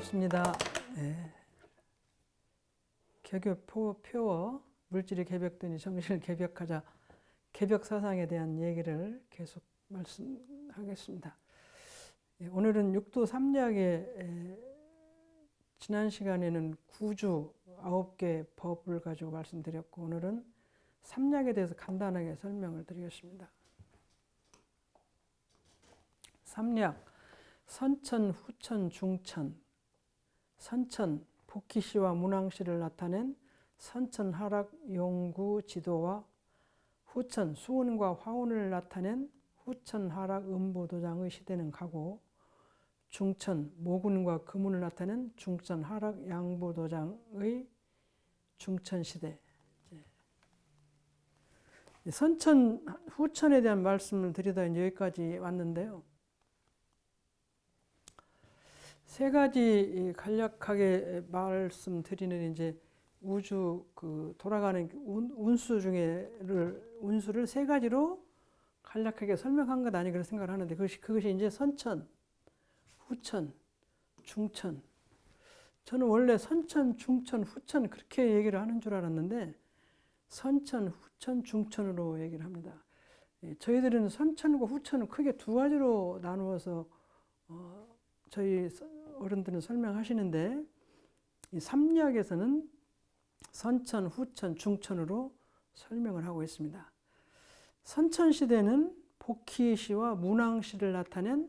반갑습니다. 네. 개교 표어 물질이 개벽되니 정신을 개벽하자. 개벽 사상에 대한 얘기를 계속 말씀하겠습니다. 오늘은 육도 삼약의 지난 시간에는 구주 9개 법을 가지고 말씀드렸고, 오늘은 삼약에 대해서 간단하게 설명을 드리겠습니다. 삼약, 선천, 후천, 중천. 선천, 복희시와 문왕시를 나타낸 선천, 하락, 용구, 지도와 후천, 수운과 화운을 나타낸 후천, 하락, 음부, 도장의 시대는 가고, 중천, 모군과 금운을 나타낸 중천, 하락, 양부, 도장의 중천 시대. 선천, 후천에 대한 말씀을 드리다 여기까지 왔는데요. 세 가지 간략하게 말씀드리는 이제 우주 돌아가는 운수를 세 가지로 간략하게 설명한 것 아니 그런 생각을 하는데, 그것이 이제 선천, 후천, 중천. 저는 원래 선천, 중천, 후천 그렇게 얘기를 하는 줄 알았는데 선천, 후천, 중천으로 얘기를 합니다. 저희들은 선천과 후천은 크게 두 가지로 나누어서 저희 어른들은 설명하시는데, 이 삼약에서는 선천, 후천, 중천으로 설명을 하고 있습니다. 선천 시대는 복희시와 문왕시를 나타낸,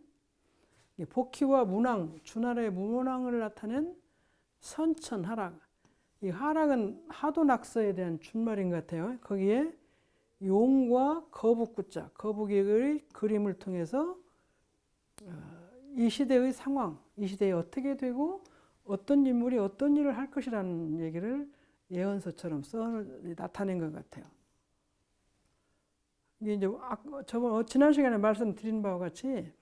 복희와 문왕, 주나라의 문왕을 나타낸 선천 하락. 이 하락은 하도 낙서에 대한 준말인 것 같아요. 거기에 용과 거북구자, 거북이의 그림을 통해서 이 시대의 상황, 이 시대에 어떻게 되고 어떤 인물이 어떤 일을 할 것이라는 얘기를 예언서처럼 나타낸 것 같아요. 이게 이제 지난 시간에 말씀드린 바와 같이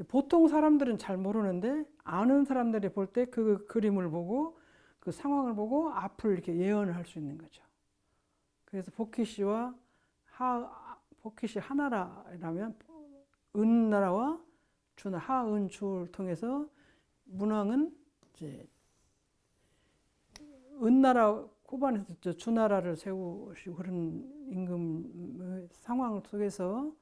보통 사람들은 잘 모르는데 아는 사람들이 볼 때 그 그림을 보고 그 상황을 보고 앞을 이렇게 예언을 할 수 있는 거죠. 그래서 복희시 하나라면 은나라와 주나 하은주를 통해서 문왕은 이제 은나라 후반에서 주나라를 세우시고 그런 임금의 상황 속에서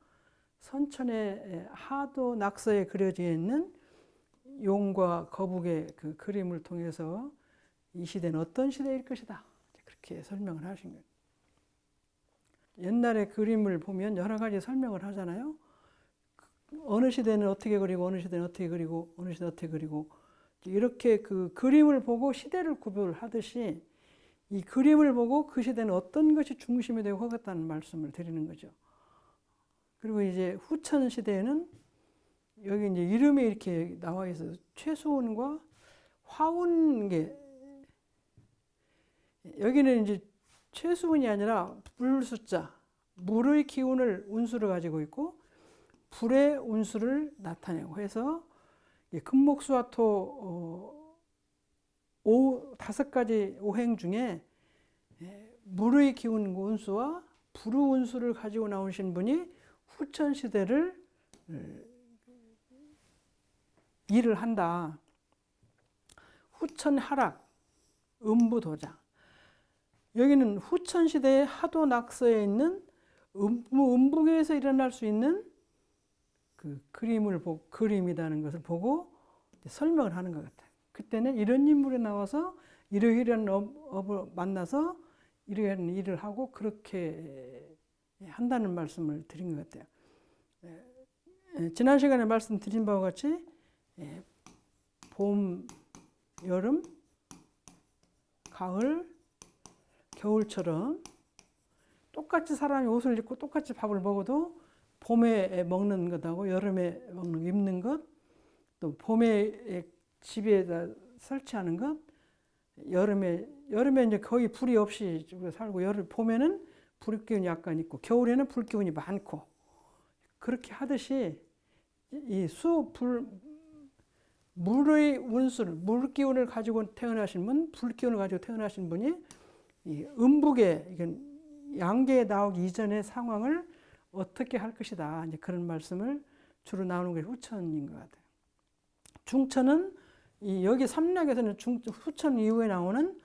선천의 하도 낙서에 그려져 있는 용과 거북의 그 그림을 통해서 이 시대는 어떤 시대일 것이다, 그렇게 설명을 하신 거예요. 옛날에 그림을 보면 여러 가지 설명을 하잖아요. 어느 시대는 어떻게 그리고 어느 시대는 어떻게 그리고 어느 시대는 어떻게 그리고, 이렇게 그 그림을 보고 시대를 구별하듯이 이 그림을 보고 그 시대는 어떤 것이 중심이 되고 하겠다는 말씀을 드리는 거죠. 그리고 이제 후천 시대에는 여기 이제 이름이 이렇게 나와 있어서 최수운과 화운계, 여기는 이제 최수운이 아니라 불숫자, 물의 기운을 운수를 가지고 있고 불의 운수를 나타내고 해서 금목수화토 5가지 오행 중에 물의 기운 운수와 불의 운수를 가지고 나오신 분이 후천 시대를 일을 한다. 후천 하락, 음부도장. 여기는 후천 시대의 하도 낙서에 있는 음북에서 일어날 수 있는 그 그림이라는 것을 보고 설명을 하는 것 같아요. 그때는 이런 인물이 나와서 이러이러한 업을 만나서 이러이러한 일을 하고 그렇게 한다는 말씀을 드린 것 같아요. 지난 시간에 말씀드린 바와 같이 봄, 여름, 가을, 겨울처럼 똑같이 사람이 옷을 입고 똑같이 밥을 먹어도 봄에 먹는 것하고 여름에 입는 것, 또 봄에 집에다 설치하는 것, 여름에 이제 거의 불이 없이 살고, 봄에는 불 기운이 약간 있고 겨울에는 불 기운이 많고, 그렇게 하듯이 이 물의 운수를, 물 기운을 가지고 태어나신 분, 불 기운을 가지고 태어나신 분이 이 음북에 양계에 나오기 이전의 상황을 어떻게 할 것이다, 이제 그런 말씀을 주로 나오는 게 후천인 것 같아요. 중천은 여기 삼략에서는 후천 이후에 나오는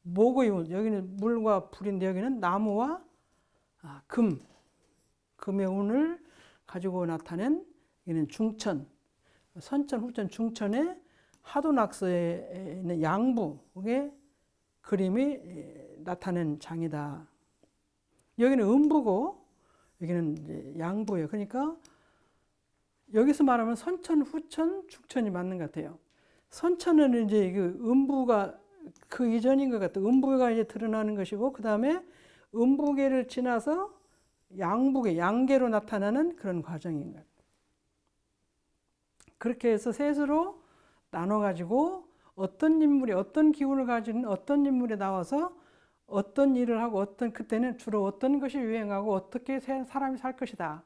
목의 운, 여기는 물과 불인데 여기는 나무와 금의 운을 가지고 나타낸 여기는 중천, 선천, 후천, 중천의 하도낙서에 있는 양부의 그림이 나타낸 장이다. 여기는 음부고 여기는 이제 양부예요. 그러니까 여기서 말하면 선천, 후천, 중천이 맞는 것 같아요. 선천은 이제 그 음부가 그 이전인 것 같아요. 음부가 이제 드러나는 것이고 그 다음에 음부계를 지나서 양부계, 양계로 나타나는 그런 과정인 것 같아요. 그렇게 해서 셋으로 나눠가지고 어떤 인물이 어떤 기운을 가진 어떤 인물이 나와서 어떤 일을 하고 그때는 주로 어떤 것이 유행하고 어떻게 사람이 살 것이다.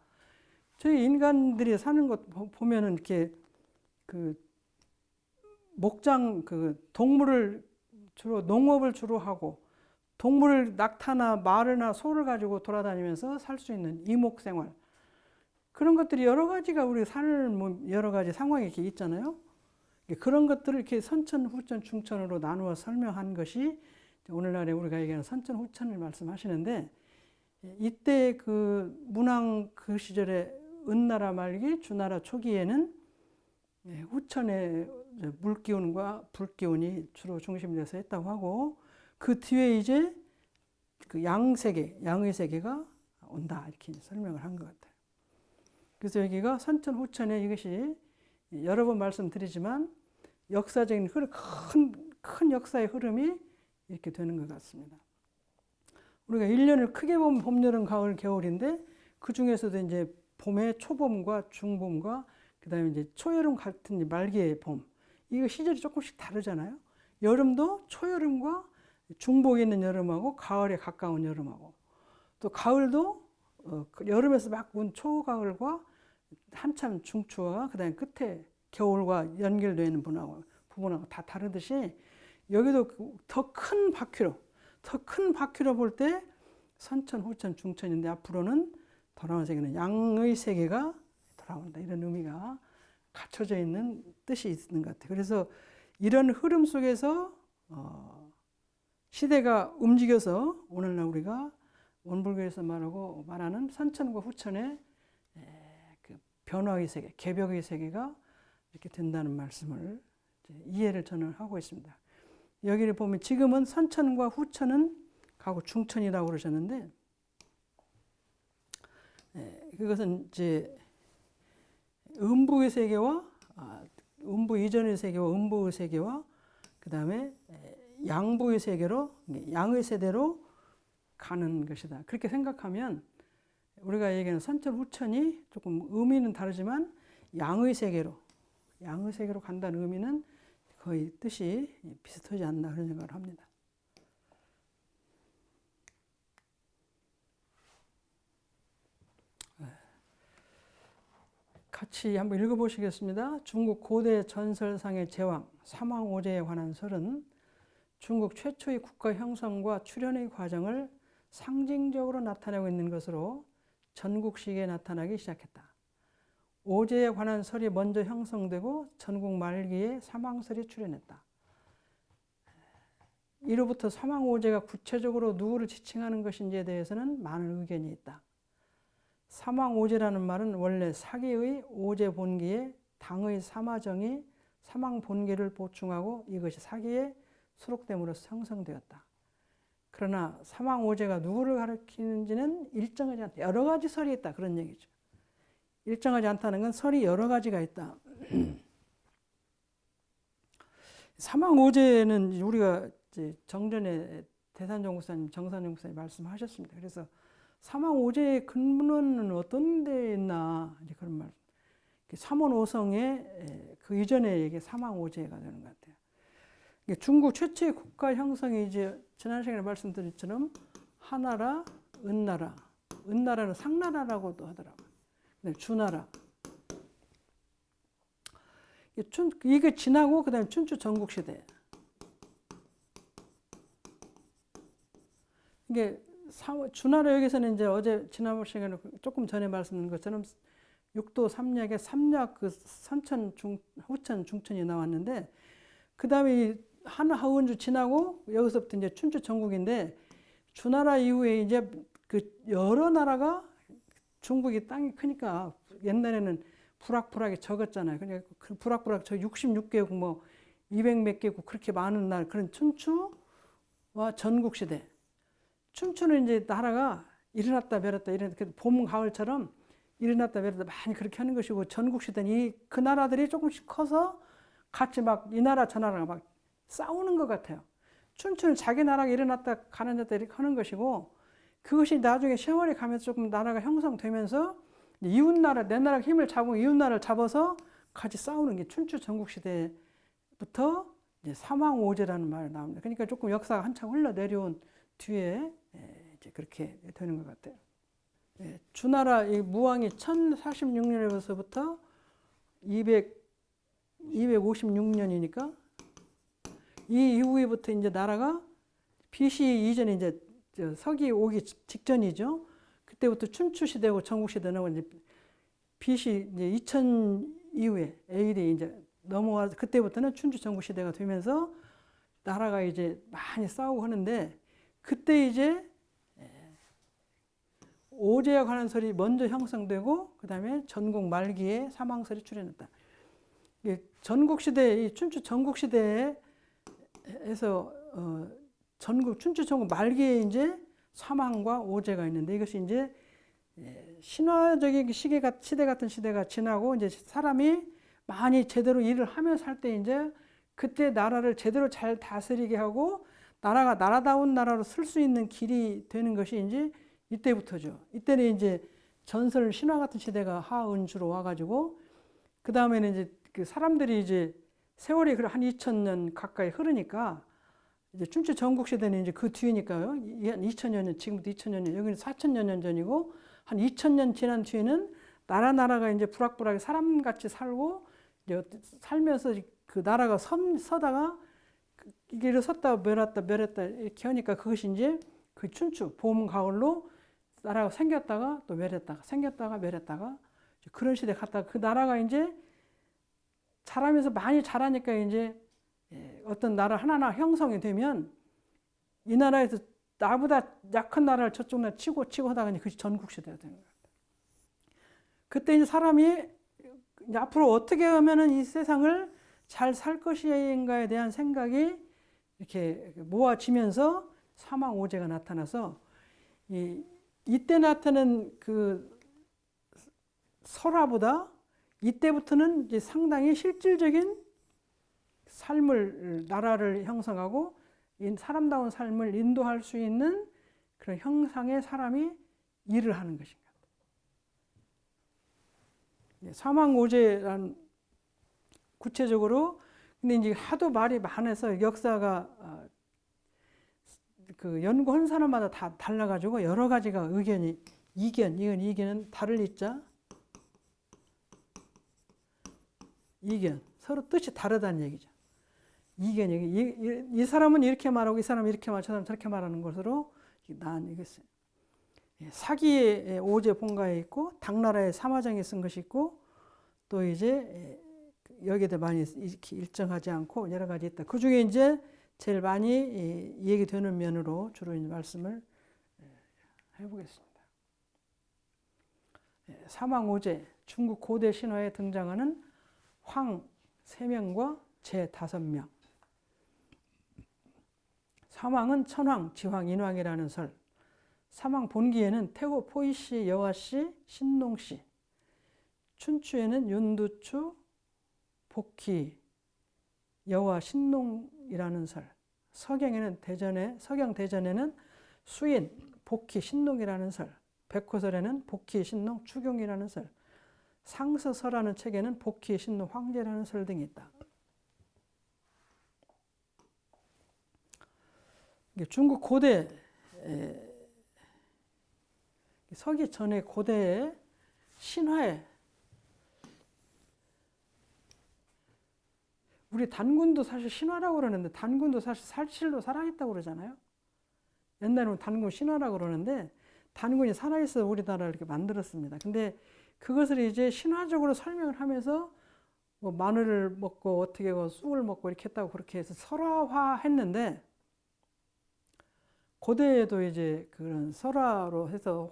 저희 인간들이 사는 것 보면은 이렇게 그 목장 동물을 주로 농업을 주로 하고 동물을 낙타나 말이나 소를 가지고 돌아다니면서 살 수 있는 이목 생활 그런 것들이 여러 가지가 우리 사는 여러 가지 상황이 이렇게 있잖아요. 그런 것들을 이렇게 선천, 후천, 중천으로 나누어 설명한 것이 오늘날에 우리가 얘기하는 선천, 후천을 말씀하시는데 이때 그 문왕 그 시절에 은나라 말기, 주나라 초기에는 후천의 물기운과 불기운이 주로 중심이 돼서 했다고 하고 그 뒤에 이제 그 양세계, 양의 세계가 온다 이렇게 설명을 한 것 같아요. 그래서 여기가 선천, 후천의 이것이 여러 번 말씀드리지만 역사적인 큰 역사의 흐름이 이렇게 되는 것 같습니다. 우리가 1년을 크게 보면 봄, 여름, 가을, 겨울인데 그 중에서도 이제 봄의 초봄과 중봄과 그다음에 이제 초여름 같은 말기의 봄 이거 시절이 조금씩 다르잖아요. 여름도 초여름과 중복에 있는 여름하고 가을에 가까운 여름하고 또 가을도 여름에서 막 온 초가을과 한참 중추와 그다음에 끝에 겨울과 연결되는 부분하고 다 다르듯이 여기도 더 큰 바퀴로 볼 때 선천, 후천, 중천인데 앞으로는 돌아오는 세계는 양의 세계가 돌아온다 이런 의미가 갖춰져 있는 뜻이 있는 것 같아요. 그래서 이런 흐름 속에서 시대가 움직여서 오늘날 우리가 원불교에서 말하는 선천과 후천의 그 변화의 세계, 개벽의 세계가 이렇게 된다는 말씀을 이해를 저는 하고 있습니다. 여기를 보면 지금은 선천과 후천은 가고 중천이라고 그러셨는데 그것은 이제 음부의 세계와 음부 이전의 세계와 음부의 세계와 그 다음에 양부의 세계로 양의 세대로 가는 것이다. 그렇게 생각하면 우리가 얘기하는 선천 후천이 조금 의미는 다르지만 양의 세계로 간다는 의미는 거의 뜻이 비슷하지 않나 그런 생각을 합니다. 같이 한번 읽어보시겠습니다. 중국 고대 전설상의 제왕 사망오제에 관한 설은 중국 최초의 국가 형성과 출현의 과정을 상징적으로 나타내고 있는 것으로 전국시기에 나타나기 시작했다. 오제에 관한 설이 먼저 형성되고 전국 말기에 사망설이 출현했다. 이로부터 사망오제가 구체적으로 누구를 지칭하는 것인지에 대해서는 많은 의견이 있다. 사망오제라는 말은 원래 사기의 오제 본기에 당의 사마정이 사망 본계를 보충하고 이것이 사기에 수록됨으로써 형성되었다. 그러나 사망오제가 누구를 가리키는지는 일정하지 않다. 여러 가지 설이 있다. 그런 얘기죠. 일정하지 않다는 건 설이 여러 가지가 있다. 사망오제는 우리가 이제 정전에 대산정 목사님, 정산정 목사님 말씀하셨습니다. 그래서 사망오제의 근원은 어떤 데에 있나 이제 그런 말. 삼원오성의 그 이전에 이게 사망오제가 되는 것 같아요. 중국 최초의 국가 형성이 이제 지난 시간에 말씀드린 것처럼 하나라, 은나라, 은나라는 상나라라고도 하더라고요. 주나라. 이게 지나고 그다음에 춘추 전국시대. 이게 주나라 여기서는 이제 어제 지난번 시간에 조금 전에 말씀드린 것처럼 육도 삼략의 삼략 그 선천, 후천, 중천이 나왔는데 그다음에 한하은주 지나고 여기서부터 이제 춘추 전국인데 주나라 이후에 이제 그 여러 나라가 중국이 땅이 크니까 옛날에는 부락부락이 적었잖아요. 그러니까 그 부락부락 저 66개국 뭐 200몇 개국 그렇게 많은 날 그런 춘추와 전국 시대. 춘추는 이제 나라가 일어났다 내렸다 봄 가을처럼 일어났다 내렸다 많이 그렇게 하는 것이고 전국 시대는 그 나라들이 조금씩 커서 같이 막 이 나라 저 나라가 막 싸우는 것 같아요. 춘추는 자기 나라가 일어났다 가라앉았다 이렇게 하는 것이고 그것이 나중에 세월이 가면서 조금 나라가 형성되면서 이웃나라 내 나라가 힘을 잡고 이웃나라를 잡아서 같이 싸우는 게 춘추 전국 시대부터 이제 삼왕오제라는 말이 나옵니다. 그러니까 조금 역사가 한참 흘러내려온 뒤에 이제 그렇게 되는 것 같아요. 주나라 이 무왕이 1046년에서부터 256년이니까 이 이후에부터 이제 나라가 BC 이전에 이제 서기 오기 직전이죠. 그때부터 춘추 시대고 전국 시대는 이제 BC 이제 2000 이후에 AD 이제 넘어와서 그때부터는 춘추 전국 시대가 되면서 나라가 이제 많이 싸우고 하는데 그때 이제 오제에 관한 설이 먼저 형성되고 그다음에 전국 말기에 사망설이 출현했다. 전국 시대 이 춘추 전국 시대에서 춘추 전국 말기에 이제 사망과 오제가 있는데 이것이 이제 신화적인 시대 같은 시대가 지나고 이제 사람이 많이 제대로 일을 하면서 할 때 이제 그때 나라를 제대로 잘 다스리게 하고 나라가 나라다운 나라로 쓸 수 있는 길이 되는 것이 이제 이때부터죠. 이때는 이제 전설 신화 같은 시대가 하은주로 와가지고 그 다음에는 이제 그 사람들이 이제 세월이 한 2000년 가까이 흐르니까 이제 춘추 전국 시대는 이제 그 뒤니까요. 한 2000여 년, 지금부터 2000여 년, 여기는 4000여 년 전이고 한 2000년 지난 뒤에는 나라가 이제 부락부락하게 사람같이 살고 이제 살면서 그 나라가 서다가 이게 섰다 멸했다 이렇게 하니까 그것이 이제 그 춘추 봄 가을로 나라가 생겼다가 또 멸했다가 생겼다가 멸했다가 그런 시대 갔다가 그 나라가 이제 자라면서 많이 자라니까 이제 어떤 나라 하나하나 형성이 되면 이 나라에서 나보다 약한 나라를 저쪽 나라 치고 하다가 그것이 전국 시대가 되는 거예요. 그때 이제 사람이 이제 앞으로 어떻게 하면은 이 세상을 잘 살 것인가에 대한 생각이 이렇게 모아지면서 사망오제가 나타나서 이때 나타나는 그 설화보다 이때부터는 이제 상당히 실질적인 삶을 나라를 형성하고 사람다운 삶을 인도할 수 있는 그런 형상의 사람이 일을 하는 것인가. 사망오제란 구체적으로 근데 이제 하도 말이 많아서 역사가 그 연구한 사람마다 다 달라가지고 여러 가지가 이견은 다를 이자 이견 서로 뜻이 다르다는 얘기죠. 이견이 이 사람은 이렇게 말하고 이 사람은 이렇게 말하고 저 사람은 저렇게 말하는 것으로 나뉘겠어요. 사기의 오제 본가에 있고 당나라의 삼화정에 쓴 것이 있고 또 이제 여기에 많이 이렇게 일정하지 않고 여러 가지 있다. 그 중에 이제 제일 많이 얘기되는 면으로 주로 이제 말씀을 해보겠습니다. 사망오제 중국 고대 신화에 등장하는 황 3명과 제 5명. 사망은 천황, 지황, 인왕이라는 설. 사망 본기에는 태고 포이씨, 여화씨, 신농씨. 춘추에는 윤두추, 복희, 여화, 신농이라는 설. 서경 대전에는 수인, 복희, 신농이라는 설. 백호설에는 복희, 신농, 추경이라는 설. 상서서라는 책에는 복희, 신농, 황제라는 설 등이 있다. 중국 고대 서기 전에 고대의 신화에 우리 단군도 사실 신화라고 그러는데 단군도 사실 실로 살아있다고 그러잖아요. 옛날에는 단군 신화라고 그러는데 단군이 살아있어 우리나라를 이렇게 만들었습니다. 근데 그것을 이제 신화적으로 설명을 하면서 뭐 마늘을 먹고 어떻게 하고 쑥을 먹고 이렇게 했다고 그렇게 해서 설화화했는데 고대에도 이제 그런 설화로 해서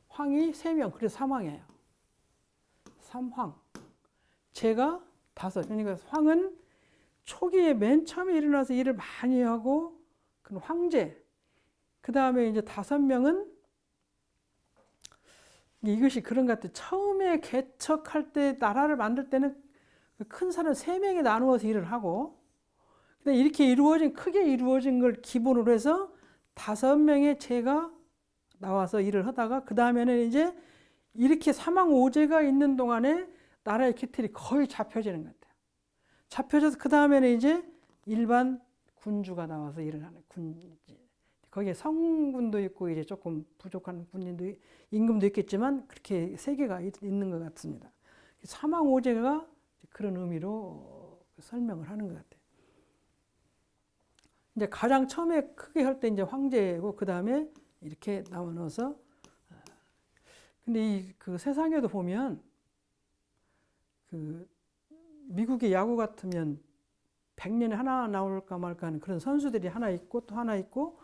황이 3명, 그래서 삼황이에요. 삼황. 제가 5. 그러니까 황은 초기에 맨 처음에 일어나서 일을 많이 하고 그 황제. 그 다음에 이제 5명은 이것이 그런 것 같아요. 처음에 개척할 때 나라를 만들 때는 큰 사람 3명이 나누어서 일을 하고 이렇게 크게 이루어진 걸 기본으로 해서 5명의 제가 나와서 일을 하다가 그 다음에는 이제 이렇게 사망오제가 있는 동안에 나라의 기틀이 거의 잡혀지는 것 같아요. 잡혀져서 그 다음에는 이제 일반 군주가 나와서 일을 하는 군지. 거기에 성군도 있고 이제 조금 부족한 군인도 임금도 있겠지만 그렇게 3개가 있는 것 같습니다. 사망오제가 그런 의미로 설명을 하는 것 같아요. 이제 가장 처음에 크게 할 때 이제 황제고 그 다음에 이렇게 나눠서 근데 그 세상에도 보면 그 미국의 야구 같으면 100년에 하나 나올까 말까 하는 그런 선수들이 하나 있고 또 하나 있고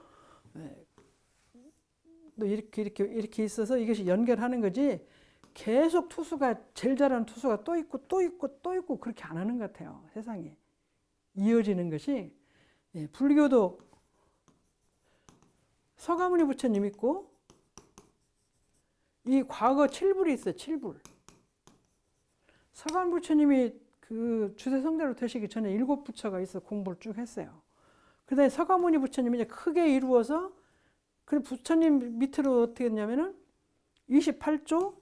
또 이렇게 있어서 이것이 연결하는 거지 계속 투수가 제일 잘하는 투수가 또 있고 또 있고 또 있고 그렇게 안 하는 것 같아요. 세상에 이어지는 것이 불교도 서가모니 부처님 있고 이 과거 7불이 있어요. 7불. 서가모니 부처님이 그 주세성자로 되시기 전에 7부처가 있어 공부를 쭉 했어요. 그다음에 서가모니 부처님이 이제 크게 이루어서 그 부처님 밑으로 어떻게 했냐면은 28조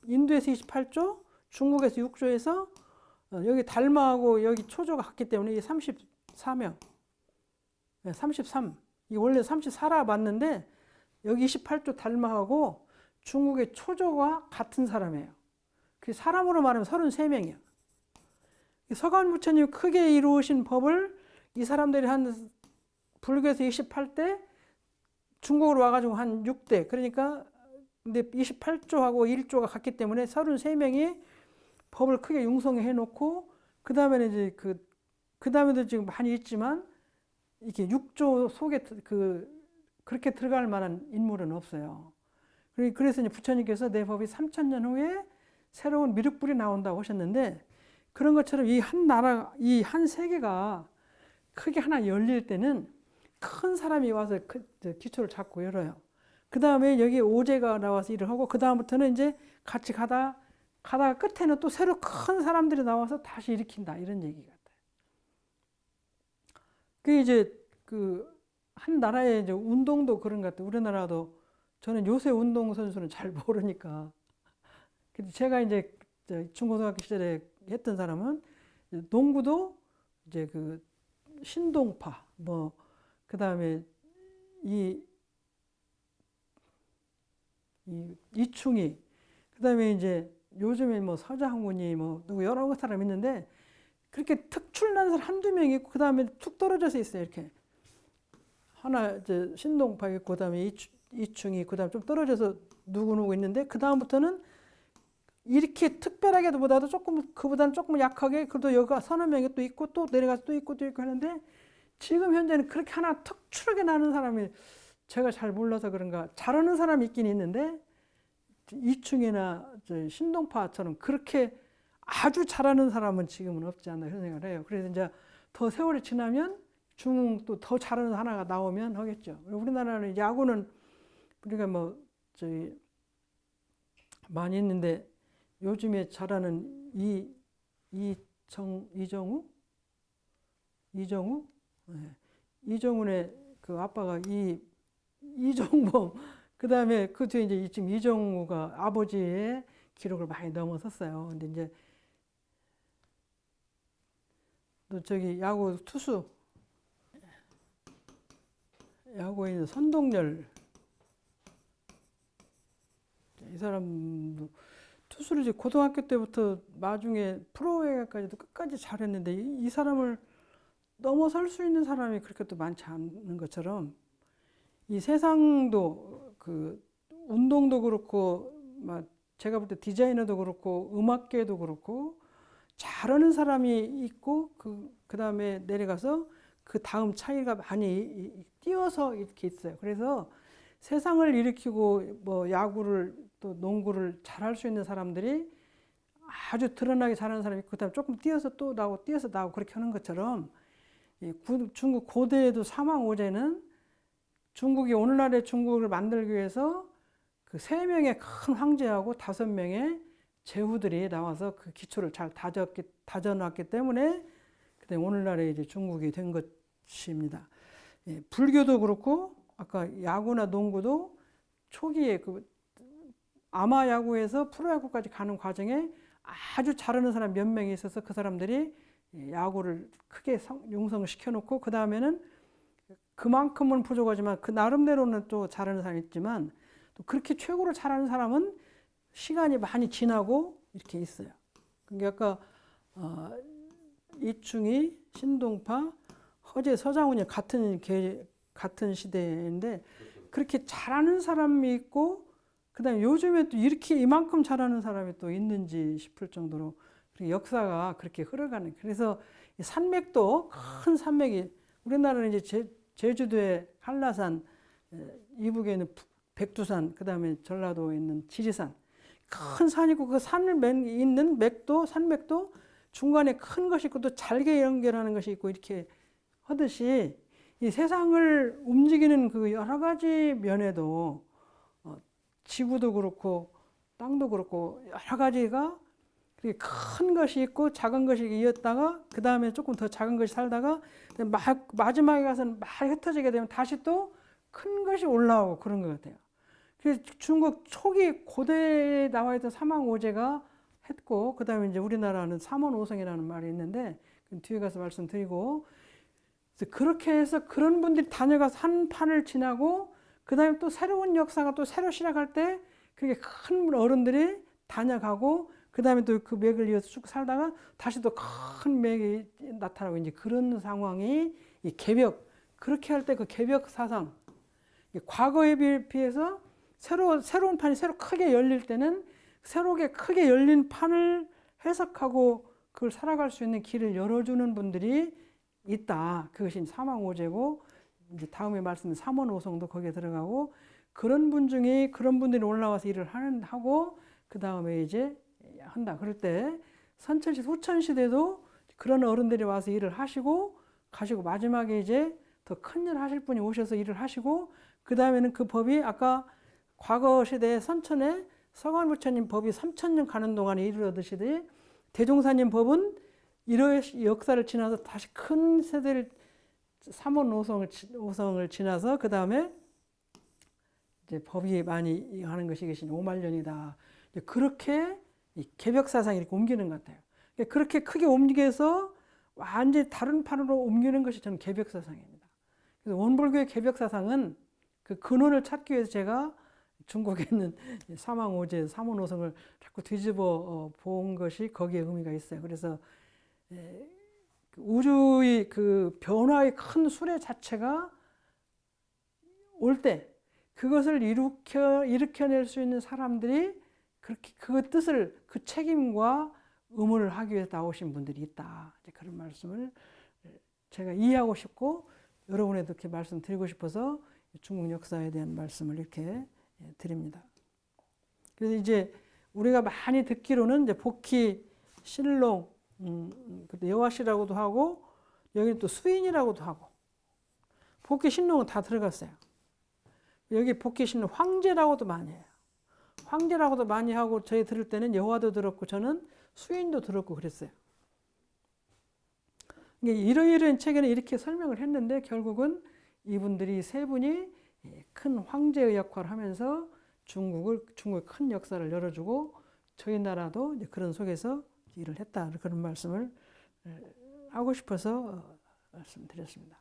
인도에서 28조 중국에서 6조에서 여기 달마하고 여기 초조가 같기 때문에 이게 34명 33 이 원래 34라 맞는데 여기 28조 달마하고 중국의 초조가 같은 사람이에요. 그 사람으로 말하면 33명이야. 서가모니 부처님 크게 이루신 법을 이 사람들이 한 불교에서 28대 중국으로 와가지고 한 6대 그러니까 근데 28조하고 1조가 같기 때문에 33명이 법을 크게 융성해 놓고 그 다음에는 이제 그 다음에도 지금 많이 있지만 이렇게 6조 속에 그렇게 들어갈 만한 인물은 없어요. 그래서 이제 부처님께서 내 법이 3000년 후에 새로운 미륵불이 나온다고 하셨는데 그런 것처럼 이 한 나라, 이 한 세계가 크게 하나 열릴 때는 큰 사람이 와서 기초를 잡고 열어요. 그 다음에 여기 오제가 나와서 일을 하고 그 다음부터는 이제 같이 가다가 끝에는 또 새로 큰 사람들이 나와서 다시 일으킨다 이런 얘기 같아요. 그 이제 그 한 나라의 이제 운동도 그런 것 같아요. 우리나라도 저는 요새 운동 선수는 잘 모르니까. 근데 제가 이제 중고등학교 시절에 했던 사람은 농구도 이제 그 신동파 뭐 그 다음에 이충희 그 다음에 이제 요즘에 뭐 서장훈이 뭐 누구 여러 사람 있는데 그렇게 특출난 사람 한두 명 있고 그 다음에 툭 떨어져서 있어요. 이렇게 하나 이제 신동파 있고 그 다음에 이충희 그 다음에 좀 떨어져서 누구 있는데 그 다음부터는 이렇게 특별하게도 보다도 그보다는 조금 약하게 그래도 여기가 서너 명이 또 있고 또 내려가서 또 있고 하는데 지금 현재는 그렇게 하나 특출하게 나는 사람이 제가 잘 몰라서 그런가 잘하는 사람이 있긴 있는데 이충이나 신동파처럼 그렇게 아주 잘하는 사람은 지금은 없지 않나 그런 생각을 해요. 그래서 이제 더 세월이 지나면 중국도 더 잘하는 하나가 나오면 하겠죠. 우리나라는 야구는 우리가 뭐 많이 있는데 요즘에 잘하는 이정우? 네. 이정훈의 그 아빠가 이정범. 그 다음에 그 뒤에 이제 지금 이정우가 아버지의 기록을 많이 넘어섰어요. 근데 이제 또 저기 야구 투수 야구에 있는 선동열 이 사람도 투수를 이제 고등학교 때부터 나중에 프로에까지도 끝까지 잘했는데 이 사람을 넘어설 수 있는 사람이 그렇게 또 많지 않은 것처럼 이 세상도 그 운동도 그렇고 막 제가 볼 때 디자이너도 그렇고 음악계도 그렇고 잘하는 사람이 있고 그 다음에 내려가서 그 다음 차이가 많이 띄어서 이렇게 있어요. 그래서 세상을 일으키고 뭐 야구를 또 농구를 잘할 수 있는 사람들이 아주 드러나게 잘하는 사람이 있고 그다음에 조금 띄어서 또 나오고 띄어서 나오고 그렇게 하는 것처럼 중국 고대에도 사망오제는 중국이 오늘날의 중국을 만들기 위해서 그 3명의 큰 황제하고 5명의 제후들이 나와서 그 기초를 잘 다져놨기 때문에 그다음에 오늘날의 이제 중국이 된 것입니다. 불교도 그렇고 아까 야구나 농구도 초기에 그 아마 야구에서 프로야구까지 가는 과정에 아주 잘하는 사람 몇 명이 있어서 그 사람들이 야구를 크게 융성을 시켜놓고 그 다음에는 그만큼은 부족하지만 그 나름대로는 또 잘하는 사람이 있지만 또 그렇게 최고로 잘하는 사람은 시간이 많이 지나고 이렇게 있어요. 그러니까 아까 이충희, 신동파, 허재, 서장훈이 같은 시대인데 그렇게 잘하는 사람이 있고 그다음에 요즘에 또 이렇게 이만큼 잘하는 사람이 또 있는지 싶을 정도로 역사가 그렇게 흘러가는. 그래서 산맥도 큰 산맥이 우리나라는 이제 제주도의 한라산, 이북에 있는 백두산, 그다음에 전라도에 있는 지리산 큰 산이고 그 산을 있는 맥도 산맥도 중간에 큰 것이 있고 또 잘게 연결하는 것이 있고 이렇게 하듯이 이 세상을 움직이는 그 여러 가지 면에도 지구도 그렇고 땅도 그렇고 여러 가지가 큰 것이 있고 작은 것이 이었다가 그 다음에 조금 더 작은 것이 살다가 마지막에 가서는 막 흩어지게 되면 다시 또 큰 것이 올라오고 그런 것 같아요. 그래서 중국 초기 고대에 나와 있던 사망오제가 했고 그 다음에 이제 우리나라는 삼원오성이라는 말이 있는데 뒤에 가서 말씀드리고 그렇게 해서 그런 분들이 다녀가서 한 판을 지나고 그 다음에 또 새로운 역사가 또 새로 시작할 때 그게 큰 어른들이 다녀가고 그 다음에 또 그 맥을 이어서 쭉 살다가 다시 또 큰 맥이 나타나고 이제 그런 상황이 이 개벽 그렇게 할 때 그 개벽 사상 과거에 비해서 새로운 판이 새로 크게 열릴 때는 새롭게 크게 열린 판을 해석하고 그걸 살아갈 수 있는 길을 열어주는 분들이 있다. 그것이 사망오제고 이제 다음에 말씀드린 삼원오성도 거기에 들어가고 그런 분 중에 그런 분들이 올라와서 일을 하고 그 다음에 이제 한다. 그럴 때 선천시 후천시대도 그런 어른들이 와서 일을 하시고 가시고 마지막에 이제 더 큰 일 하실 분이 오셔서 일을 하시고 그 다음에는 그 법이 아까 과거 시대에 선천에 서관부처님 법이 3000년 가는 동안에 이르러듯이 대종사님 법은 이런 역사를 지나서 다시 큰 세대를 삼원오성을 지나서 그 다음에 이제 법이 많이 하는 것이 계신 오말년이다. 그렇게 개벽 사상이 이렇게 옮기는 것 같아요. 그렇게 크게 옮겨서 완전히 다른 판으로 옮기는 것이 저는 개벽 사상입니다. 그래서 원불교의 개벽 사상은 그 근원을 찾기 위해서 제가 중국에 있는 사망오제, 삼원오성을 자꾸 뒤집어 본 것이 거기에 의미가 있어요. 그래서 우주의 그 변화의 큰 수레 자체가 올 때 그것을 일으켜낼 수 있는 사람들이 그렇게 그 뜻을 그 책임과 의무를 하기 위해서 나오신 분들이 있다. 그런 말씀을 제가 이해하고 싶고 여러분에도 이렇게 말씀드리고 싶어서 중국 역사에 대한 말씀을 이렇게 드립니다. 그래서 이제 우리가 많이 듣기로는 이제 복희, 신롱, 여화씨라고도 하고 여기는 또 수인이라고도 하고 복희, 신롱은 다 들어갔어요. 여기 복희, 신롱, 황제라고도 많이 해요. 황제라고도 많이 하고 저희 들을 때는 여화도 들었고 저는 수인도 들었고 그랬어요. 이러이러한 책에는 이렇게 설명을 했는데 결국은 이분들이 세 분이 큰 황제의 역할을 하면서 중국의 큰 역사를 열어주고 저희 나라도 이제 그런 속에서 일을 했다. 그런 말씀을 하고 싶어서 말씀드렸습니다.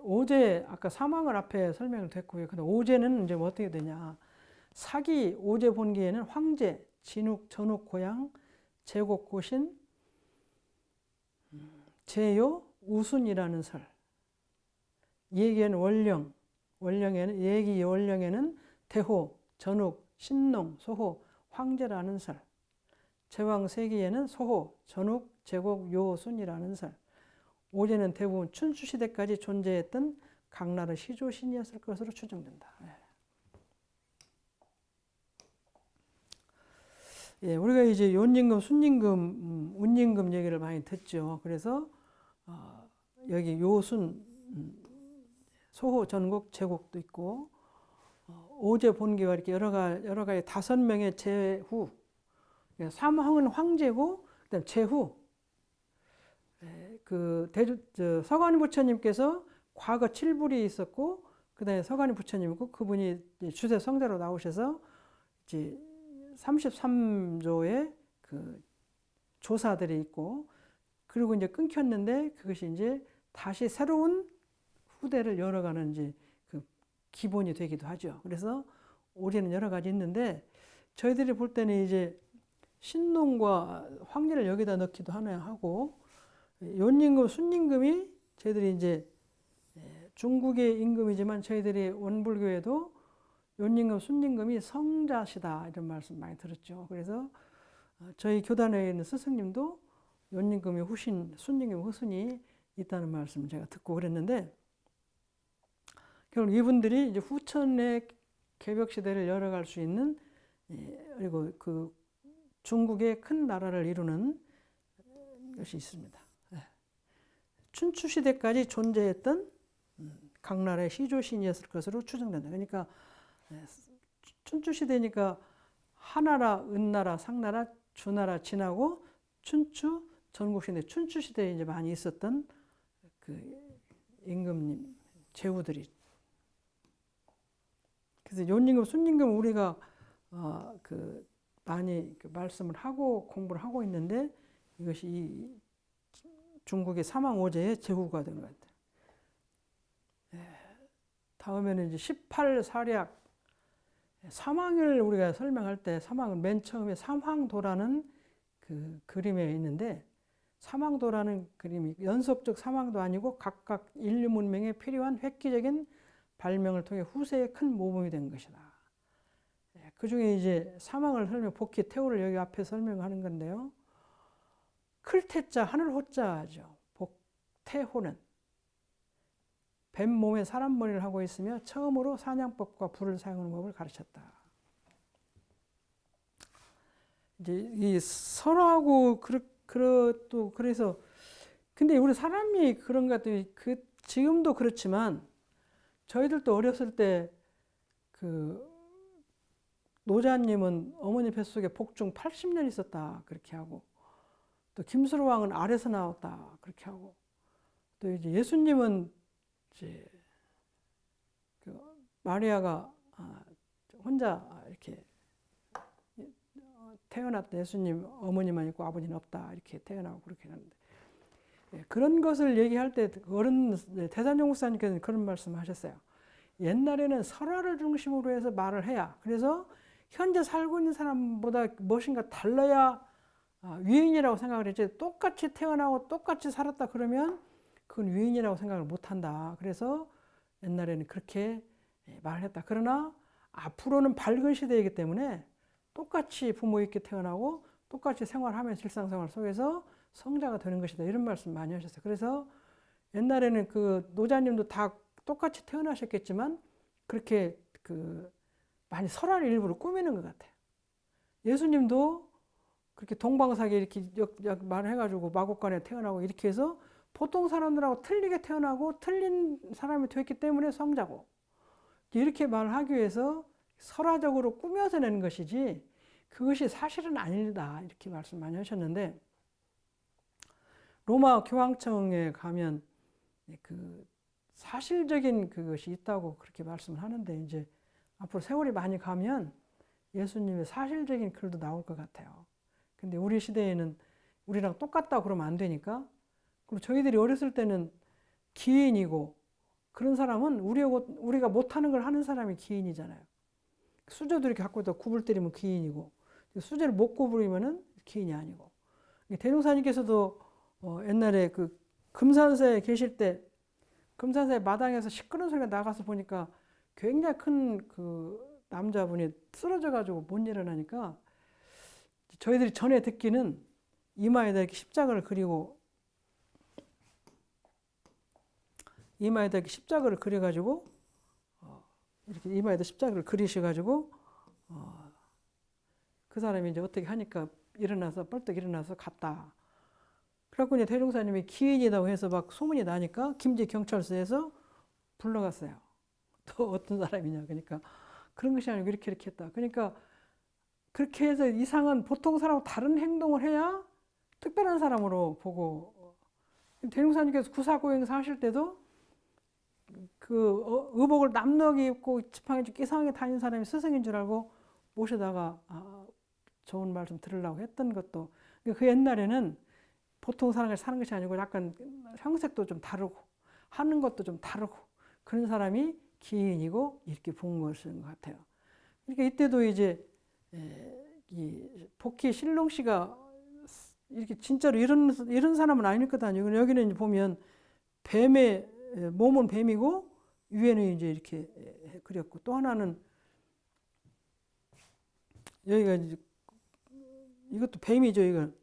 오제 아까 사망을 앞에 설명을 됐고요. 근데 오제는 이제 어떻게 되냐? 사기 오제 본기에는 황제, 진욱, 전욱, 고양, 제곡, 고신, 제요, 우순이라는 설. 얘기에는 원령에는 대호, 전욱, 신농, 소호, 황제라는 설. 제왕 세기에는 소호, 전욱, 제곡, 요, 순이라는 설. 오제는 대부분 춘추시대까지 존재했던 각나라 시조신이었을 것으로 추정된다. 예, 우리가 이제 연임금, 순임금, 운임금 얘기를 많이 듣죠. 그래서 여기 요순, 소호, 전국, 제국도 있고 오제, 본계와 이렇게 여러 가지 5명의 제후, 삼황은 황제고 그다음 제후. 그 서가모니 부처님께서 과거 7불이 있었고 그다음에 서가모니 부처님이고 그분이 주세 성자로 나오셔서 이제 33조의 그 조사들이 있고 그리고 이제 끊겼는데 그것이 이제 다시 새로운 후대를 열어가는 이제 그 기본이 되기도 하죠. 그래서 오제는 여러 가지 있는데 저희들이 볼 때는 이제 신농과 황제를 여기다 넣기도 하고 연임금, 순임금이 저희들이 이제 중국의 임금이지만 저희들이 원불교에도 연임금, 순임금이 성자시다 이런 말씀 많이 들었죠. 그래서 저희 교단에 있는 스승님도 연임금이 후신, 순임금이 후순이 있다는 말씀을 제가 듣고 그랬는데 결국 이분들이 이제 후천의 개벽 시대를 열어갈 수 있는 그리고 그 중국의 큰 나라를 이루는 것이 있습니다. 춘추 시대까지 존재했던 각나라의 시조신이었을 것으로 추정된다. 그러니까 춘추 시대니까 하나라, 은나라, 상나라, 주나라 지나고 춘추, 전국시대, 춘추 시대에 이제 많이 있었던 그 임금님, 제후들이. 그래서 연임금, 순임금 우리가 그 많이 그 말씀을 하고 공부를 하고 있는데 이것이 이 중국의 사망오제의 제후가 된 것 같아요. 다음에는 이제 18사략 사망을 우리가 설명할 때 사망은 맨 처음에 삼황도라는 그 그림에 있는데 사망도라는 그림이 연속적 사망도 아니고 각각 인류 문명에 필요한 획기적인 발명을 통해 후세에 큰 모범이 된 것이다. 그 중에 이제 사망을 설명, 복희, 태호를 여기 앞에 설명하는 건데요. 클태자, 하늘호자죠. 복태호는 뱀 몸에 사람 머리를 하고 있으며 처음으로 사냥법과 불을 사용하는 법을 가르쳤다. 이제 이 설하고 또 그래서 근데 우리 사람이 그런 것들이 지금도 그렇지만 저희들도 어렸을 때 그 노자님은 어머니 뱃속에 복중 80년 있었다 그렇게 하고 또 김수로 왕은 알에서 나왔다 그렇게 하고 또 이제 예수님은 이제 그 마리아가 혼자 이렇게 태어났다. 예수님 어머니만 있고 아버지는 없다 이렇게 태어나고 그렇게 하는데 그런 것을 얘기할 때 어른 대산정 목사님께서는 그런 말씀하셨어요. 옛날에는 설화를 중심으로 해서 말을 해야 그래서 현재 살고 있는 사람보다 무엇인가 달라야 위인이라고 생각을 했지 똑같이 태어나고 똑같이 살았다 그러면 그건 위인이라고 생각을 못한다. 그래서 옛날에는 그렇게 말을 했다. 그러나 앞으로는 밝은 시대이기 때문에 똑같이 부모 있게 태어나고 똑같이 생활하면서 일상생활 속에서 성자가 되는 것이다. 이런 말씀 많이 하셨어요. 그래서 옛날에는 그 노자님도 다 똑같이 태어나셨겠지만 그렇게 그 많이 설화를 일부러 꾸미는 것 같아요. 예수님도 그렇게 동방사계 이렇게 말을 해가지고 마곡간에 태어나고 이렇게 해서 보통 사람들하고 틀리게 태어나고 틀린 사람이 됐기 때문에 성자고 이렇게 말을 하기 위해서 설화적으로 꾸며서 내는 것이지 그것이 사실은 아니다 이렇게 말씀 많이 하셨는데 로마 교황청에 가면 그 사실적인 그것이 있다고 그렇게 말씀을 하는데 이제 앞으로 세월이 많이 가면 예수님의 사실적인 글도 나올 것 같아요. 근데 우리 시대에는 우리랑 똑같다고 그러면 안 되니까 그리고 저희들이 어렸을 때는 기인이고 그런 사람은 우리가 못하는 걸 하는 사람이 기인이잖아요. 수저도 이렇게 갖고 있다 굽을 때리면 기인이고 수저를 못 구부리면은 기인이 아니고 대종사님께서도 옛날에 그 금산사에 계실 때 금산사의 마당에서 시끄러운 소리가 나가서 보니까 굉장히 큰 그 남자분이 쓰러져가지고 못 일어나니까 저희들이 전에 듣기는 이마에다 이렇게 십자가를 그리고 이마에다 이렇게 십자가를 그려가지고 이렇게 이마에다 십자가를 그리셔가지고 그 사람이 이제 어떻게 하니까 일어나서 벌떡 일어나서 갔다. 그래갖고 이제 대종사님이 기인이라고 해서 막 소문이 나니까 김제 경찰서에서 불러갔어요. 또 어떤 사람이냐. 그러니까 그런 것이 아니고 이렇게 했다. 그러니까 그렇게 해서 이상한 보통 사람하고 다른 행동을 해야 특별한 사람으로 보고 대종사님께서 구사고행사 하실 때도 그 의복을 남넉이 입고 지팡이 좀 이상하게 다니는 사람이 스승인 줄 알고 모시다가 좋은 말 좀 들으려고 했던 것도 그 옛날에는 보통 사람을 사는 것이 아니고 약간 형색도 좀 다르고 하는 것도 좀 다르고 그런 사람이 기인이고 이렇게 본 것인 것 같아요. 그러니까 이때도 이제 이 복희 신롱 씨가 이렇게 진짜로 이런 사람은 아닐 거다니요. 여기는 이제 보면 뱀의 몸은 뱀이고 위에는 이제 이렇게 그렸고 또 하나는 여기가 이제 이것도 뱀이죠. 이건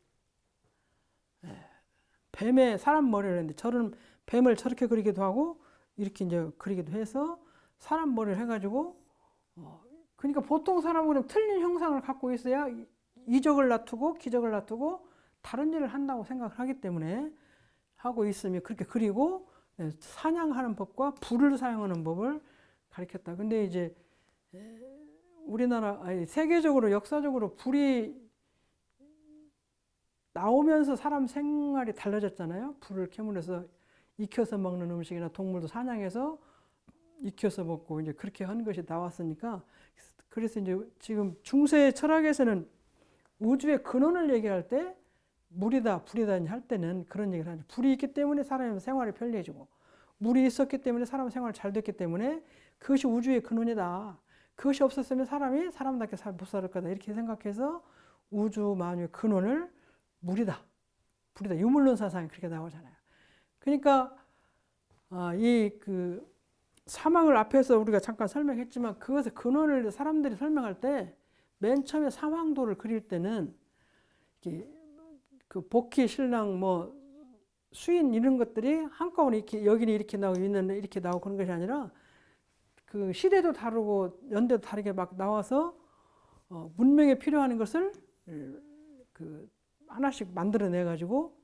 뱀의 사람 머리를 했는데 저런 뱀을 저렇게 그리기도 하고 이렇게 이제 그리기도 해서 사람 머리를 해가지고 그러니까 보통 사람은 틀린 형상을 갖고 있어야 이적을 놔두고 기적을 놔두고 다른 일을 한다고 생각을 하기 때문에 하고 있으면 그렇게 그리고 사냥하는 법과 불을 사용하는 법을 가르쳤다. 근데 이제 우리나라 아니 세계적으로 역사적으로 불이 나오면서 사람 생활이 달라졌잖아요. 불을 캐물어서 익혀서 먹는 음식이나 동물도 사냥해서 익혀서 먹고 이제 그렇게 하는 것이 나왔으니까 그래서 이제 지금 중세 철학에서는 우주의 근원을 얘기할 때 물이다, 불이다 할 때는 그런 얘기를 하죠. 불이 있기 때문에 사람의 생활이 편리해지고 물이 있었기 때문에 사람 생활이 잘 됐기 때문에 그것이 우주의 근원이다. 그것이 없었으면 사람이 사람답게 못 살 거다. 이렇게 생각해서 우주 만유의 근원을 물이다, 불이다. 유물론 사상이 그렇게 나오잖아요. 그러니까 이 그 사망을 앞에서 우리가 잠깐 설명했지만 그것의 근원을 사람들이 설명할 때 맨 처음에 사망도를 그릴 때는 그 복희 신랑 뭐 수인 이런 것들이 한꺼번에 이렇게 여기는 이렇게 나오고 있는 이렇게 나오고 그런 것이 아니라 그 시대도 다르고 연대도 다르게 막 나와서 문명에 필요한 것을 그 하나씩 만들어내 가지고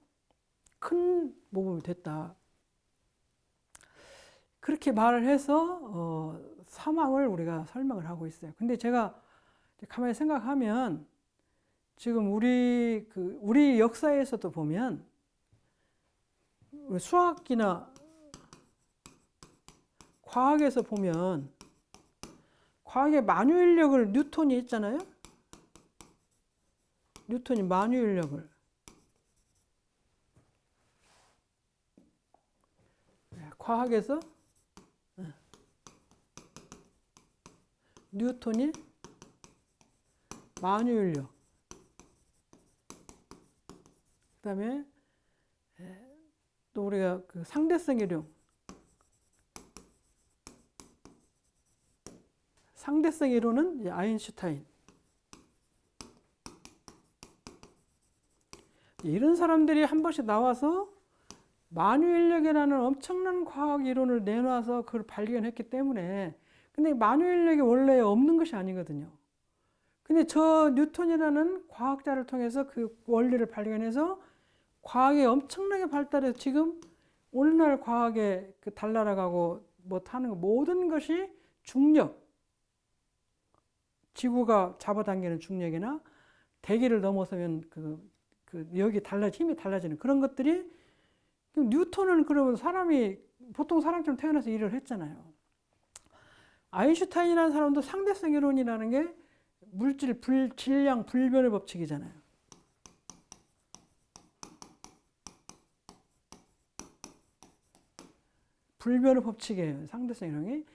큰 모범이 됐다. 그렇게 말을 해서 사망을 우리가 설명을 하고 있어요. 근데 제가 가만히 생각하면 지금 우리 역사에서도 보면 수학이나 과학에서 보면 과학의 만유인력을 뉴턴이 했잖아요. 뉴턴이 만유인력을 과학에서 뉴턴이 만유인력 그다음에 또 우리가 그 상대성 이론 상대성 이론은 이제 아인슈타인 이런 사람들이 한 번씩 나와서 만유인력이라는 엄청난 과학 이론을 내놔서 그걸 발견했기 때문에 근데 만유인력이 원래 없는 것이 아니거든요. 근데 저 뉴턴이라는 과학자를 통해서 그 원리를 발견해서 과학이 엄청나게 발달해서 지금 오늘날 과학에 그 달나라가고 뭐 타는 거 모든 것이 중력, 지구가 잡아당기는 중력이나 대기를 넘어서면 여기 힘이 달라지는 그런 것들이 뉴턴은 그러면 보통 사람처럼 태어나서 일을 했잖아요. 아인슈타인이라는 사람도 상대성 이론이라는 게 물질 질량 불변의 법칙이잖아요. 불변의 법칙이에요. 상대성 이론이.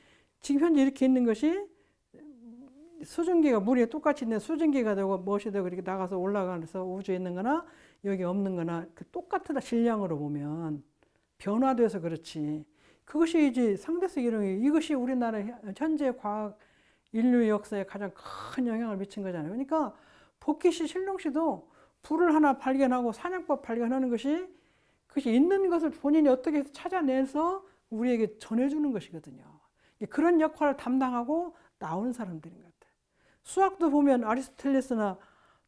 지금 현재 이렇게 있는 것이 수증기가 물에 똑같이 있는 수증기가 되고 무엇이 되고 이렇게 나가서 올라가서 우주에 있는 거나 여기 없는 거나 그 똑같은 질량으로 보면 변화돼서 그렇지. 그것이 이제 상대성 이론이 이것이 우리나라 현재 과학 인류 역사에 가장 큰 영향을 미친 거잖아요. 그러니까 복희씨, 신롱씨도 불을 하나 발견하고 사냥법 발견하는 것이 그것이 있는 것을 본인이 어떻게 해서 찾아내서 우리에게 전해주는 것이거든요. 그런 역할을 담당하고 나오는 사람들인 것 같아요. 수학도 보면 아리스토텔레스나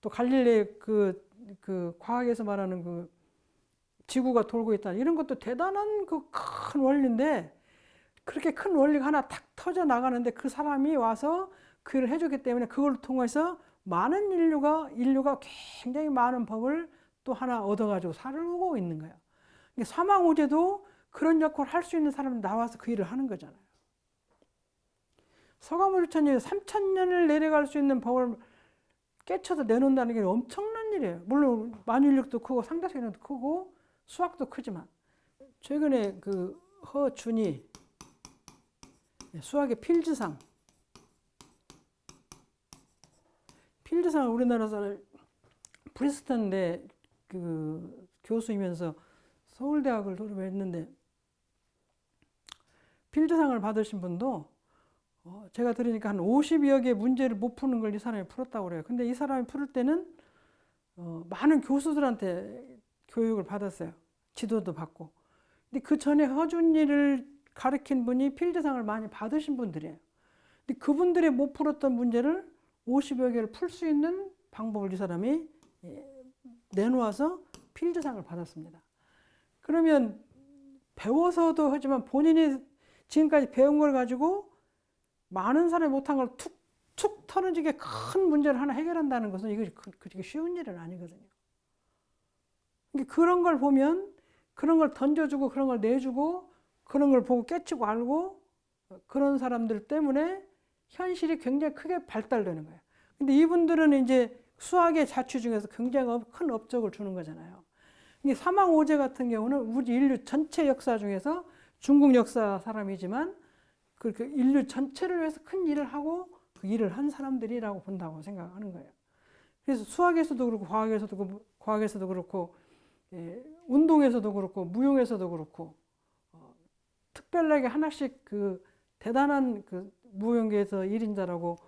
또 갈릴레이 그 과학에서 말하는 그 지구가 돌고 있다 이런 것도 대단한 그 큰 원리인데 그렇게 큰 원리가 하나 탁 터져 나가는데 그 사람이 와서 그 일을 해줬기 때문에 그걸 통해서 많은 인류가 굉장히 많은 법을 또 하나 얻어가지고 살고 있는 거예요. 사망우제도 그런 역할을 할 수 있는 사람이 나와서 그 일을 하는 거잖아요. 서가모니처님 3000년을 내려갈 수 있는 법을 깨쳐서 내놓는다는 게 엄청난 일이에요. 물론 만유인력도 크고 상대성도 크고 수학도 크지만 최근에 그 허준이 수학의 필즈상을 우리나라에서 프리스턴대 그 교수이면서 서울대학을 졸업했는데 필즈상을 받으신 분도 제가 들으니까 한 50여 개 문제를 못 푸는 걸 이 사람이 풀었다고 그래요. 근데 이 사람이 풀을 때는 많은 교수들한테 교육을 받았어요. 지도도 받고. 근데 그 전에 허준이를 가르친 분이 필드상을 많이 받으신 분들이에요. 근데 그분들이 못 풀었던 문제를 50여 개를 풀 수 있는 방법을 이 사람이 내놓아서 필드상을 받았습니다. 그러면 배워서도 하지만 본인이 지금까지 배운 걸 가지고 많은 사람이 못한 걸 툭 털어지게 큰 문제를 하나 해결한다는 것은 이게 그렇게 쉬운 일은 아니거든요. 그런 걸 보면 그런 걸 던져주고 그런 걸 내주고 그런 걸 보고 깨치고 알고 그런 사람들 때문에 현실이 굉장히 크게 발달되는 거예요. 근데 이분들은 이제 수학의 자취 중에서 굉장히 큰 업적을 주는 거잖아요. 사망오제 같은 경우는 우리 인류 전체 역사 중에서 중국 역사 사람이지만 그 인류 전체를 위해서 큰 일을 하고 그 일을 한 사람들이라고 본다고 생각하는 거예요. 그래서 수학에서도 그렇고 과학에서도 그렇고 운동에서도 그렇고 무용에서도 그렇고 특별하게 하나씩 그 대단한 그 무용계에서 1인자라고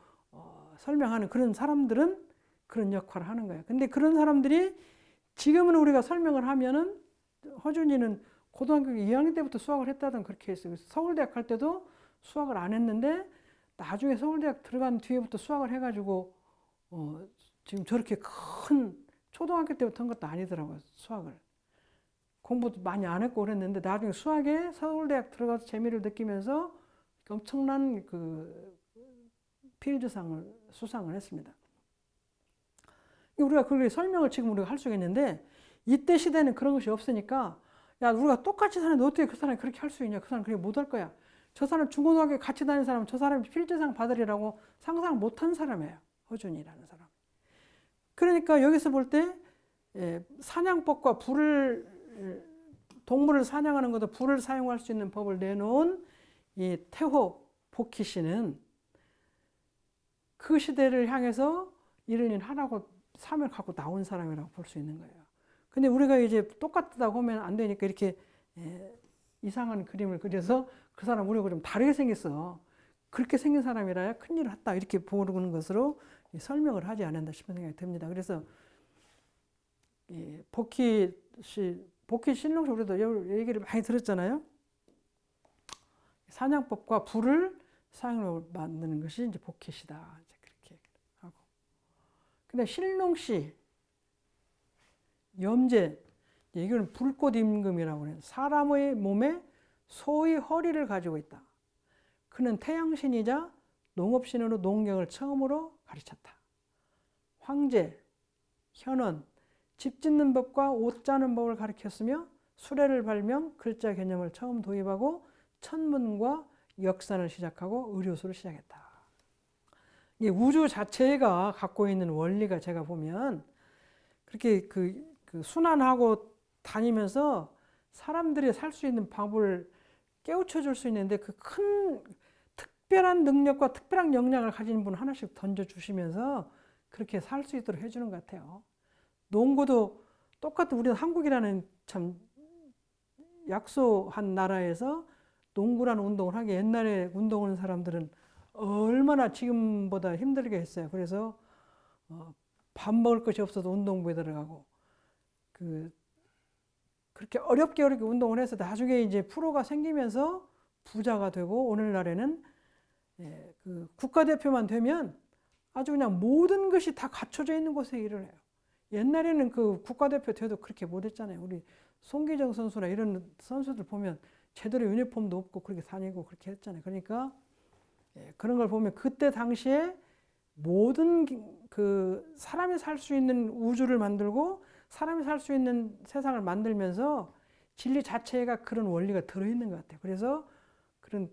설명하는 그런 사람들은 그런 역할을 하는 거예요. 근데 그런 사람들이 지금은 우리가 설명을 하면은 허준이는 고등학교 2학년 때부터 수학을 했다던 그렇게 했어요. 서울대학 갈 때도 수학을 안 했는데 나중에 서울대학 들어간 뒤에부터 수학을 해가지고 지금 저렇게 큰 초등학교 때부터 한 것도 아니더라고요. 수학을. 공부도 많이 안 했고 그랬는데 나중에 수학에 서울대학 들어가서 재미를 느끼면서 엄청난 그 필드상을 수상을 했습니다. 우리가 그걸 설명을 지금 우리가 할 수가 있는데 이때 시대는 그런 것이 없으니까 야 우리가 똑같이 사는데 어떻게 그 사람이 그렇게 할 수 있냐. 그 사람 그렇게 못할 거야. 저 사람 중고등학교에 같이 다니는 사람 저 사람이 필드상 받으리라고 상상 못한 사람이에요. 허준이라는 사람. 그러니까 여기서 볼 때 사냥법과 동물을 사냥하는 것도 불을 사용할 수 있는 법을 내놓은 이 태호 복희씨는 그 시대를 향해서 이런 일 하라고 사명을 갖고 나온 사람이라고 볼 수 있는 거예요. 근데 우리가 이제 똑같다고 하면 안 되니까 이렇게 이상한 그림을 그려서 그 사람 우리하고 좀 다르게 생겼어. 그렇게 생긴 사람이라야 큰일을 했다. 이렇게 보는 것으로 설명을 하지 않았나 싶은 생각이 듭니다. 그래서 복희 신롱씨 우리도 얘기를 많이 들었잖아요. 사냥법과 불을 사용으로 만드는 것이 이제 복희시다. 이제 그렇게 하고. 근데 신롱씨 염제 이거는 불꽃 임금이라고 해요. 사람의 몸에 소의 허리를 가지고 있다. 그는 태양신이자 농업신으로 농경을 처음으로 가르쳤다. 황제, 현원, 집 짓는 법과 옷 짜는 법을 가르쳤으며 수레를 발명, 글자 개념을 처음 도입하고 천문과 역산을 시작하고 의료수를 시작했다. 이 우주 자체가 갖고 있는 원리가 제가 보면 그렇게 그 순환하고 다니면서 사람들이 살 수 있는 방법을 깨우쳐 줄 수 있는데 그 큰 특별한 능력과 특별한 역량을 가진 분 하나씩 던져주시면서 그렇게 살 수 있도록 해주는 것 같아요. 농구도 똑같은 우리는 한국이라는 참 약소한 나라에서 농구라는 운동을 하게 옛날에 운동하는 사람들은 얼마나 지금보다 힘들게 했어요. 그래서 밥 먹을 것이 없어도 운동부에 들어가고 그렇게 어렵게 운동을 해서 나중에 이제 프로가 생기면서 부자가 되고 오늘날에는 그 국가대표만 되면 아주 그냥 모든 것이 다 갖춰져 있는 곳에 일을 해요. 옛날에는 그 국가대표 돼도 그렇게 못했잖아요. 우리 송기정 선수나 이런 선수들 보면 제대로 유니폼도 없고 그렇게 다니고 그렇게 했잖아요. 그러니까 그런 걸 보면 그때 당시에 모든 그 사람이 살 수 있는 우주를 만들고 사람이 살 수 있는 세상을 만들면서 진리 자체가 그런 원리가 들어있는 것 같아요. 그래서 그런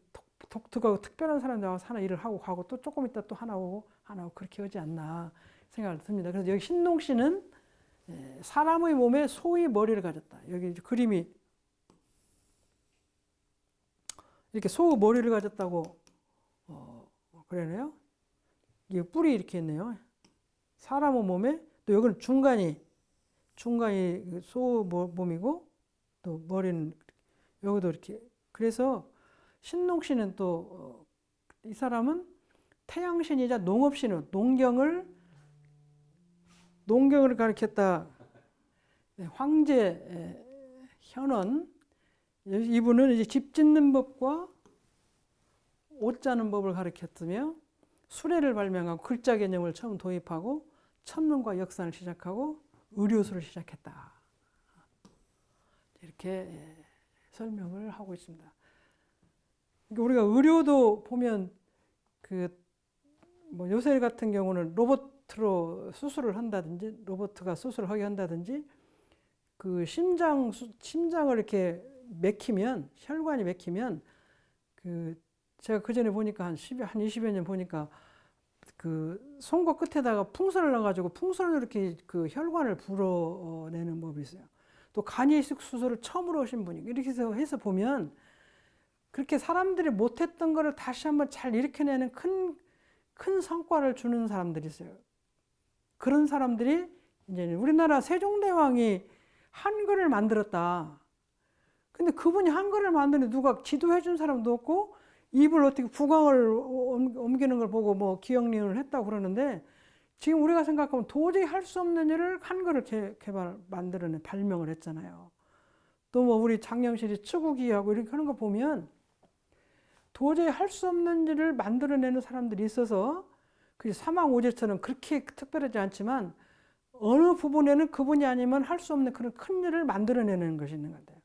독특하고 특별한 사람들 와서 하나 일을 하고 가고 또 조금 있다 또 하나 오고 그렇게 하지 않나 생각을 듭니다. 그래서 여기 신동 씨는 사람의 몸에 소의 머리를 가졌다. 여기 그림이 이렇게 소의 머리를 가졌다고 그러네요. 이게 뿔이 이렇게 있네요. 사람의 몸에 또 여기는 중간이 소 몸이고 또 머리는 여기도 이렇게. 그래서 신동 씨는 또 이 사람은 태양신이자 농업신은 농경을 가리켰다. 황제 현원 이분은 이제 집 짓는 법과 옷 짜는 법을 가르쳤으며 수레를 발명하고 글자 개념을 처음 도입하고 천문과 역사를 시작하고 의료술을 시작했다. 이렇게 설명을 하고 있습니다. 우리가 의료도 보면 뭐 요새 같은 경우는 로봇으로 수술을 한다든지 로봇가 수술을 하게 한다든지 그 심장을 이렇게 맥히면 혈관이 맥히면 제가 그 전에 보니까 한 20여 년 보니까 그 송곳 끝에다가 풍선을 넣어가지고 풍선으로 이렇게 그 혈관을 불어내는 법이 있어요. 또 간이식 수술을 처음으로 하신 분이 이렇게 해서 보면 그렇게 사람들이 못했던 거를 다시 한번 잘 일으켜내는 큰 성과를 주는 사람들이 있어요. 그런 사람들이 이제 우리나라 세종대왕이 한글을 만들었다. 근데 그분이 한글을 만드는데 누가 지도해 준 사람도 없고 입을 어떻게 국왕을 옮기는 걸 보고 뭐 기억리을 했다고 그러는데 지금 우리가 생각하면 도저히 할 수 없는 일을 한글을 만들어내 발명을 했잖아요. 또 뭐 우리 장영실이 추구기하고 이렇게 하는 거 보면 도저히 할 수 없는 일을 만들어내는 사람들이 있어서 그 사망오제처럼 그렇게 특별하지 않지만 어느 부분에는 그분이 아니면 할 수 없는 그런 큰 일을 만들어내는 것이 있는 것 같아요.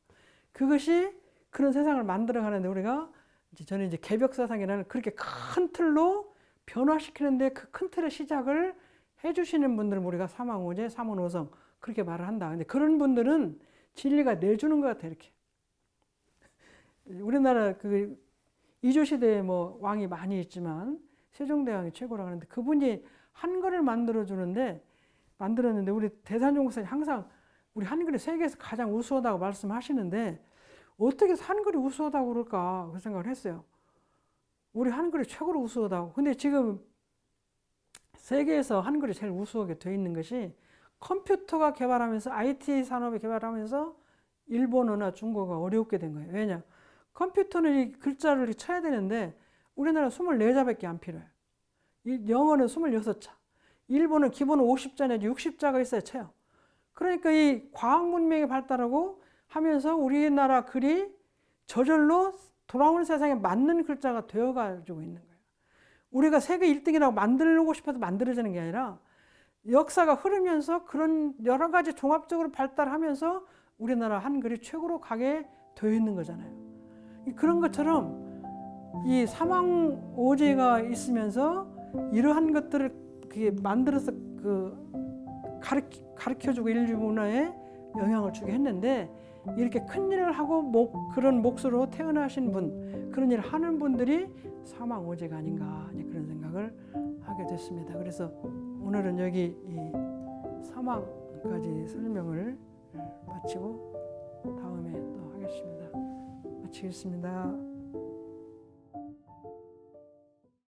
그것이 그런 세상을 만들어가는데 우리가 저는 이제 개벽사상이라는 그렇게 큰 틀로 변화시키는데 그 큰 틀의 시작을 해주시는 분들은 우리가 사망오제, 삼원오성 그렇게 말을 한다. 근데 그런 분들은 진리가 내주는 것 같아요. 이렇게 우리나라 그 이조시대에 뭐 왕이 많이 있지만 세종대왕이 최고라고 하는데 그분이 한글을 만들었는데 우리 대산종국사님 항상 우리 한글이 세계에서 가장 우수하다고 말씀하시는데 어떻게 한글이 우수하다고 그럴까 그 생각을 했어요. 우리 한글이 최고로 우수하다고. 근데 지금 세계에서 한글이 제일 우수하게 돼 있는 것이 컴퓨터가 개발하면서 IT 산업이 개발하면서 일본어나 중국어가 어렵게 된 거예요. 왜냐? 컴퓨터는 이 글자를 쳐야 되는데 우리나라 24자밖에 안 필요해요. 영어는 26자. 일본은 기본 50자 내지 60자가 있어야 쳐요. 그러니까 이 과학 문명이 발달하고 하면서 우리나라 글이 저절로 돌아오는 세상에 맞는 글자가 되어가지고 있는 거예요. 우리가 세계 1등이라고 만들고 싶어서 만들어지는 게 아니라 역사가 흐르면서 그런 여러 가지 종합적으로 발달하면서 우리나라 한글이 최고로 가게 되어 있는 거잖아요. 그런 것처럼 이 사망오제가 있으면서 이러한 것들을 그게 만들어서 가르쳐주고 인류 문화에 영향을 주게 했는데 이렇게 큰 일을 하고 그런 몫으로 태어나신 분, 그런 일을 하는 분들이 사망오제가 아닌가 그런 생각을 하게 됐습니다. 그래서 오늘은 여기 이 사망까지 설명을 마치고 다음에 또 하겠습니다. 마치겠습니다.